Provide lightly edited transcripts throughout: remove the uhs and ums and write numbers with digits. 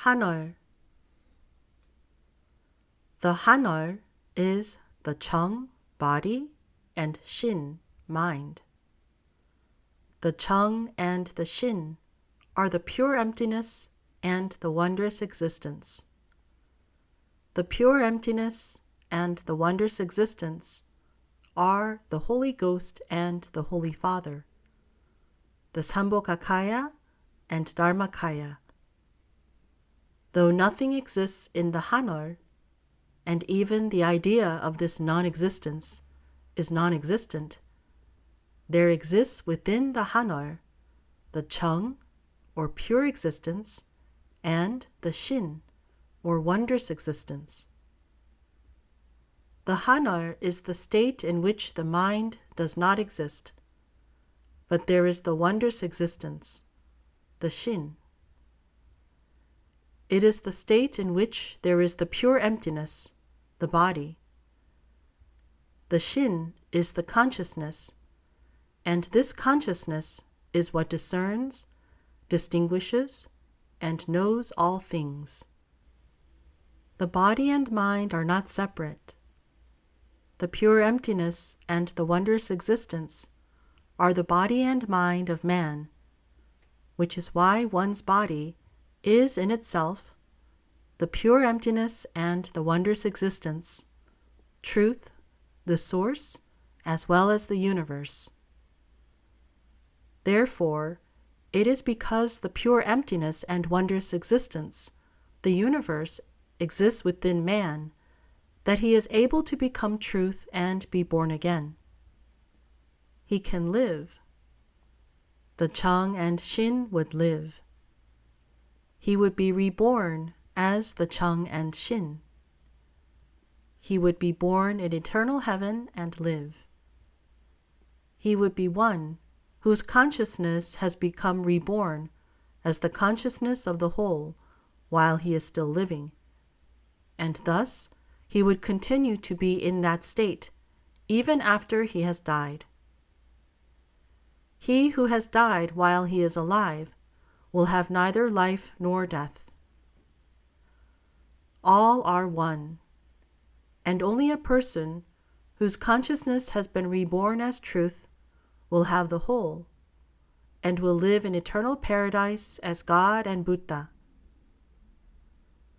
Haneol. The Haneol is the Jung, body, and Shin, mind. The Jung and the Shin are the pure emptiness and the wondrous existence. The pure emptiness and the wondrous existence are the Holy Ghost and the Holy Father, the Sambhogakaya and Dharmakaya. Though nothing exists in the Haneol, and even the idea of this non-existence is non-existent, there exists within the Haneol the Jung, or pure existence, and the Shin, or wondrous existence. The Haneol is the state in which the mind does not exist, but there is the wondrous existence, the Shin. It is the state in which there is the pure emptiness, the body. The Shin is the consciousness, and this consciousness is what discerns, distinguishes, and knows all things. The body and mind are not separate. The pure emptiness and the wondrous existence are the body and mind of man, which is why one's body is in itself the pure emptiness and the wondrous existence, truth, the source, as well as the universe. Therefore, it is because the pure emptiness and wondrous existence, the universe, exists within man, that he is able to become truth and be born again. He can live. The Jung and Shin would live. He would be reborn as the Jung and Shin. He would be born in eternal heaven and live. He would be one whose consciousness has become reborn as the consciousness of the whole while he is still living, and thus he would continue to be in that state even after he has died. He who has died while he is alive will have neither life nor death. All are one, and only a person whose consciousness has been reborn as truth will have the whole, and will live in eternal paradise as God and Buddha.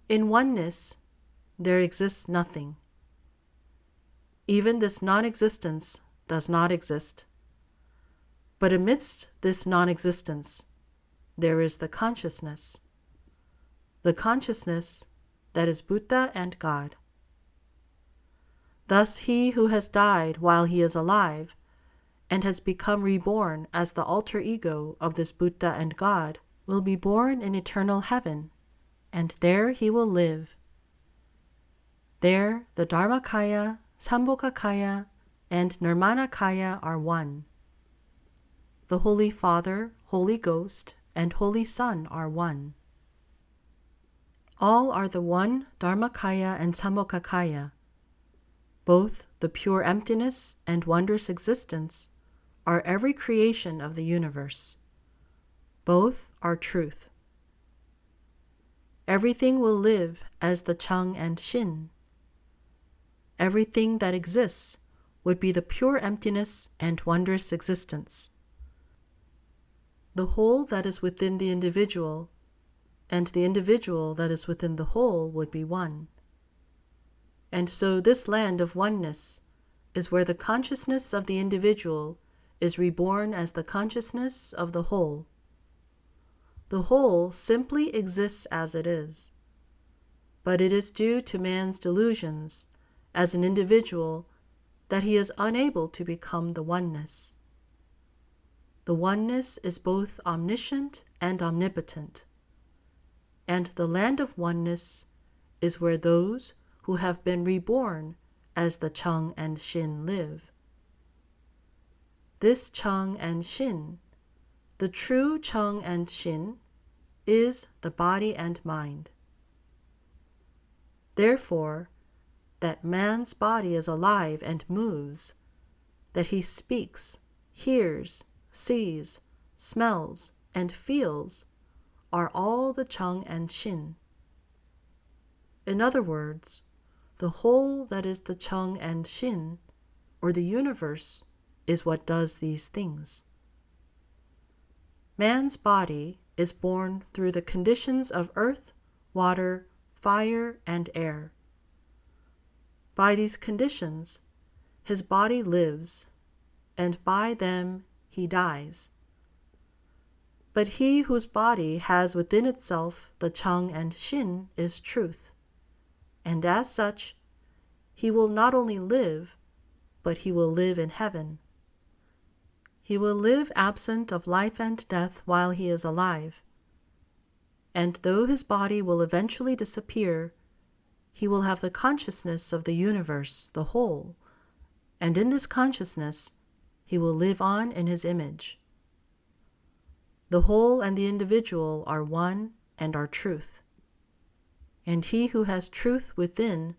In oneness, there exists nothing. Even this non-existence does not exist. But amidst this non-existence, there is the consciousness that is Buddha and God. Thus he who has died while he is alive and has become reborn as the alter ego of this Buddha and God will be born in eternal heaven, and there he will live. There the Dharmakaya, Sambhogakaya, and Nirmanakaya are one. The Holy Father, Holy Ghost, and Holy Son are one. All are the one Dharmakaya and Sambhogakaya. Both the pure emptiness and wondrous existence are every creation of the universe. Both are truth. Everything will live as the Jung and Shin. Everything that exists would be the pure emptiness and wondrous existence. The whole that is within the individual and the individual that is within the whole would be one. And so this land of oneness is where the consciousness of the individual is reborn as the consciousness of the whole. The whole simply exists as it is, but it is due to man's delusions as an individual that he is unable to become the oneness. The oneness is both omniscient and omnipotent, and the land of oneness is where those who have been reborn as the Jung and Shin live. This Jung and Shin, the true Jung and Shin, is the body and mind. Therefore, that man's body is alive and moves, that he speaks, hears, sees, smells, and feels, are all the Jung and Shin. In other words, the whole that is the Jung and Shin, or the universe, is what does these things. Man's body is born through the conditions of earth, water, fire, and air. By these conditions, his body lives, and by them he dies. But he whose body has within itself the Jung and Shin is truth, and as such, he will not only live, but he will live in heaven. He will live absent of life and death while he is alive. And though his body will eventually disappear, he will have the consciousness of the universe, the whole, and in this consciousness, he will live on in his image. The whole and the individual are one and are truth. And he who has truth within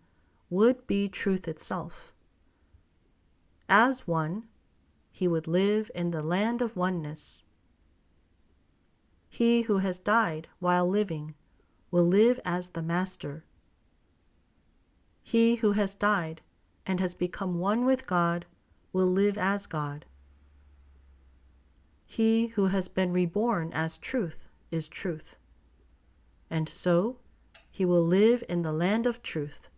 would be truth itself. As one, he would live in the land of oneness. He who has died while living will live as the Master. He who has died and has become one with God will live as God. He who has been reborn as truth is truth. And so he will live in the land of truth.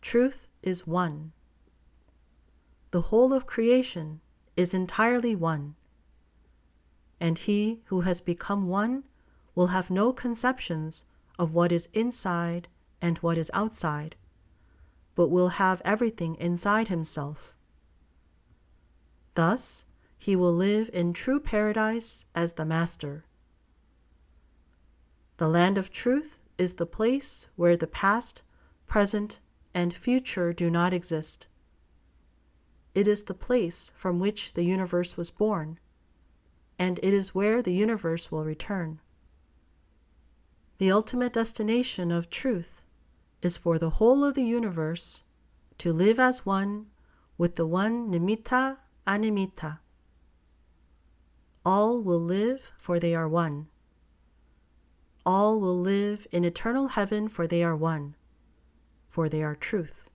Truth is one. The whole of creation is entirely one. And he who has become one will have no conceptions of what is inside and what is outside, but will have everything inside himself. Thus, he will live in true paradise as the Master. The land of truth is the place where the past, present, and future do not exist. It is the place from which the universe was born, and it is where the universe will return. The ultimate destination of truth is for the whole of the universe to live as one with the one nimitta animitta. All will live, for they are one. All will live in eternal heaven, for they are one, for they are truth.